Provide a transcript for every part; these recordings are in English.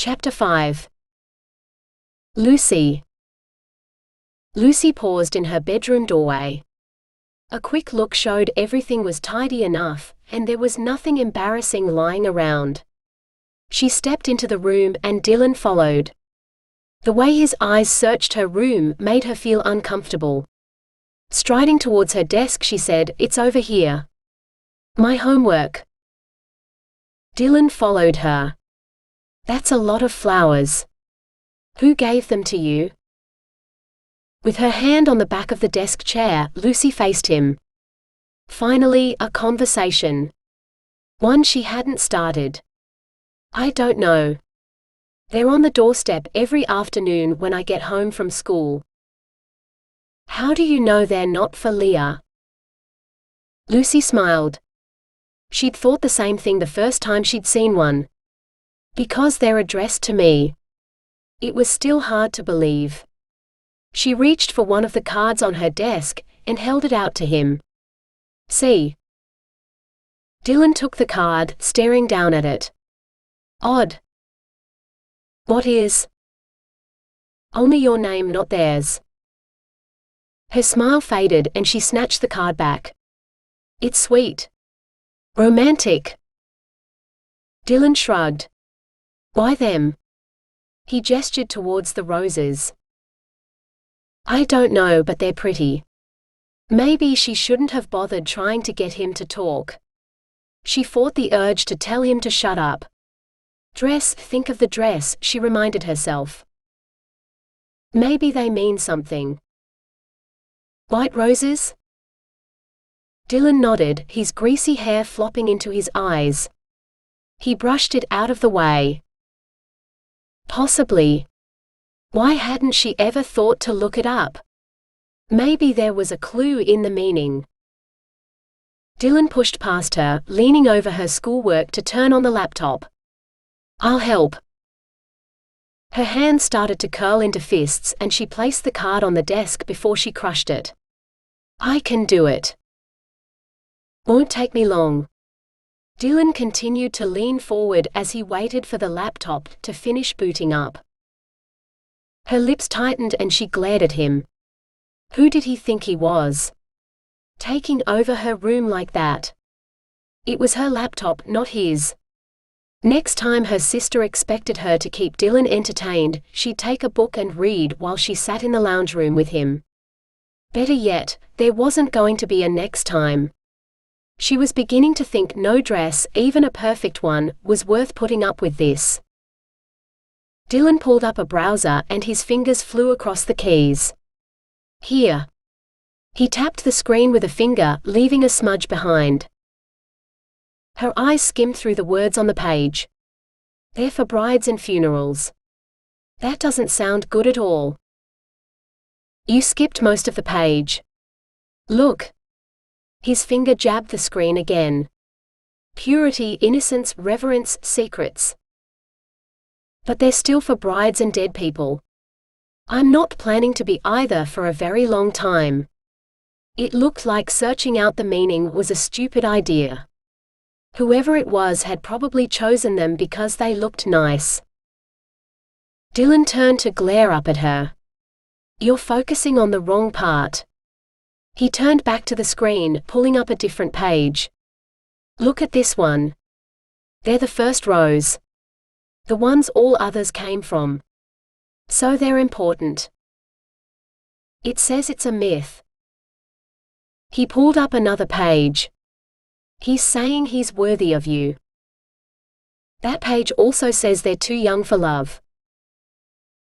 Chapter 5. Lucy. Lucy paused in her bedroom doorway. A quick look showed everything was tidy enough, and there was nothing embarrassing lying around. She stepped into the room and Dylan followed. The way his eyes searched her room made her feel uncomfortable. Striding towards her desk, she said, "It's over here. My homework." Dylan followed her. "That's a lot of flowers. Who gave them to you?" With her hand on the back of the desk chair, Lucy faced him. Finally, a conversation. One she hadn't started. "I don't know. They're on the doorstep every afternoon when I get home from school." "How do you know they're not for Leah?" Lucy smiled. She'd thought the same thing the first time she'd seen one. "Because they're addressed to me." It was still hard to believe. She reached for one of the cards on her desk and held it out to him. "See." Dylan took the card, staring down at it. "Odd." "What is?" "Only your name, not theirs." Her smile faded and she snatched the card back. "It's sweet. Romantic." Dylan shrugged. "Why them?" He gestured towards the roses. "I don't know, but they're pretty." Maybe she shouldn't have bothered trying to get him to talk. She fought the urge to tell him to shut up. Think of the dress, she reminded herself. Maybe they mean something. "White roses?" Dylan nodded, his greasy hair flopping into his eyes. He brushed it out of the way. Possibly. Why hadn't she ever thought to look it up? Maybe there was a clue in the meaning. Dylan pushed past her, leaning over her schoolwork to turn on the laptop. "I'll help." Her hands started to curl into fists and she placed the card on the desk before she crushed it. "I can do it. Won't take me long." Dylan continued to lean forward as he waited for the laptop to finish booting up. Her lips tightened and she glared at him. Who did he think he was? Taking over her room like that. It was her laptop, not his. Next time her sister expected her to keep Dylan entertained, she'd take a book and read while she sat in the lounge room with him. Better yet, there wasn't going to be a next time. She was beginning to think no dress, even a perfect one, was worth putting up with this. Dylan pulled up a browser and his fingers flew across the keys. "Here." He tapped the screen with a finger, leaving a smudge behind. Her eyes skimmed through the words on the page. "They're for brides and funerals." That doesn't sound good at all. You skipped most of the page. Look. His finger jabbed the screen again. Purity, innocence, reverence, secrets. But they're still for brides and dead people. I'm not planning to be either for a very long time. It looked like searching out the meaning was a stupid idea. Whoever it was had probably chosen them because they looked nice. Dylan turned to glare up at her. "You're focusing on the wrong part." He turned back to the screen, pulling up a different page. "Look at this one. They're the first rows. The ones all others came from. So they're important. It says it's a myth." He pulled up another page. "He's saying he's worthy of you." That page also says they're too young for love.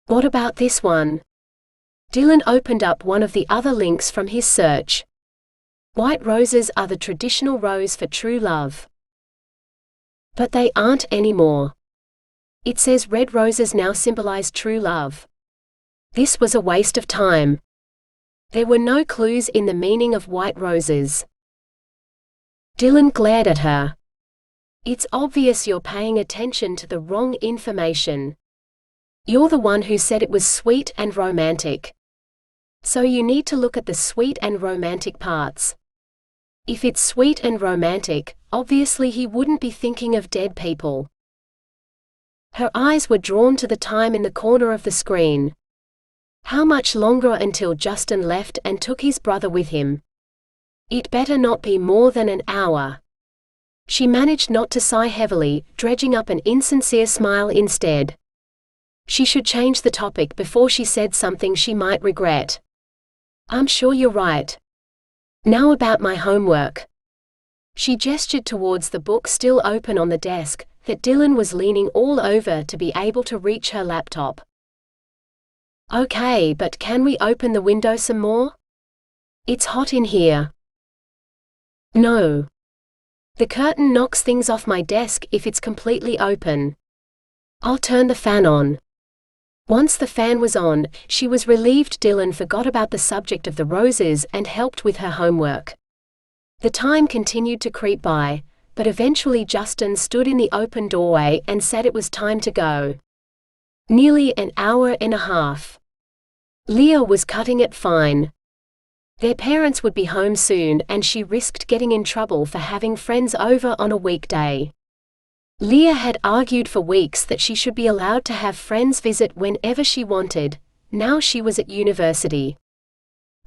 "What about this one?" Dylan opened up one of the other links from his search. "White roses are the traditional rose for true love. But they aren't anymore. It says red roses now symbolize true love." This was a waste of time. There were no clues in the meaning of white roses. Dylan glared at her. "It's obvious you're paying attention to the wrong information. You're the one who said it was sweet and romantic. So you need to look at the sweet and romantic parts. If it's sweet and romantic, obviously he wouldn't be thinking of dead people." Her eyes were drawn to the time in the corner of the screen. How much longer until Justin left and took his brother with him? It better not be more than an hour. She managed not to sigh heavily, dredging up an insincere smile instead. She should change the topic before she said something she might regret. I'm sure you're right. Now about my homework. She gestured towards the book still open on the desk, that Dylan was leaning all over to be able to reach her laptop. Okay, but can we open the window some more? It's hot in here. No. The curtain knocks things off my desk if it's completely open. I'll turn the fan on. Once the fan was on, she was relieved Dylan forgot about the subject of the roses and helped with her homework. The time continued to creep by, but eventually Justin stood in the open doorway and said it was time to go. Nearly an hour and a half. Leah was cutting it fine. Their parents would be home soon and she risked getting in trouble for having friends over on a weekday. Leah had argued for weeks that she should be allowed to have friends visit whenever she wanted. Now she was at university.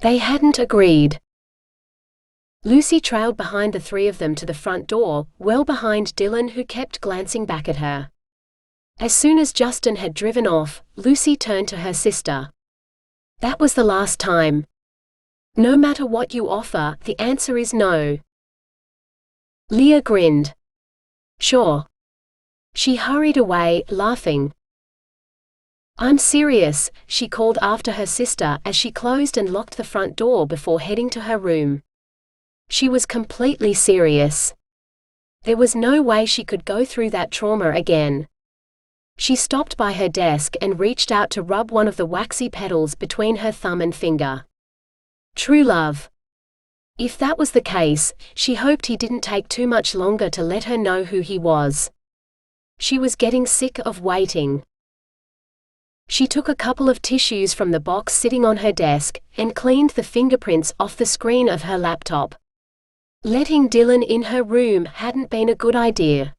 They hadn't agreed. Lucy trailed behind the three of them to the front door, well behind Dylan, who kept glancing back at her. As soon as Justin had driven off, Lucy turned to her sister. That was the last time. No matter what you offer, the answer is no. Leah grinned. Sure. She hurried away, laughing. I'm serious, she called after her sister as she closed and locked the front door before heading to her room. She was completely serious. There was no way she could go through that trauma again. She stopped by her desk and reached out to rub one of the waxy petals between her thumb and finger. True love. If that was the case, she hoped he didn't take too much longer to let her know who he was. She was getting sick of waiting. She took a couple of tissues from the box sitting on her desk, and cleaned the fingerprints off the screen of her laptop. Letting Dylan in her room hadn't been a good idea.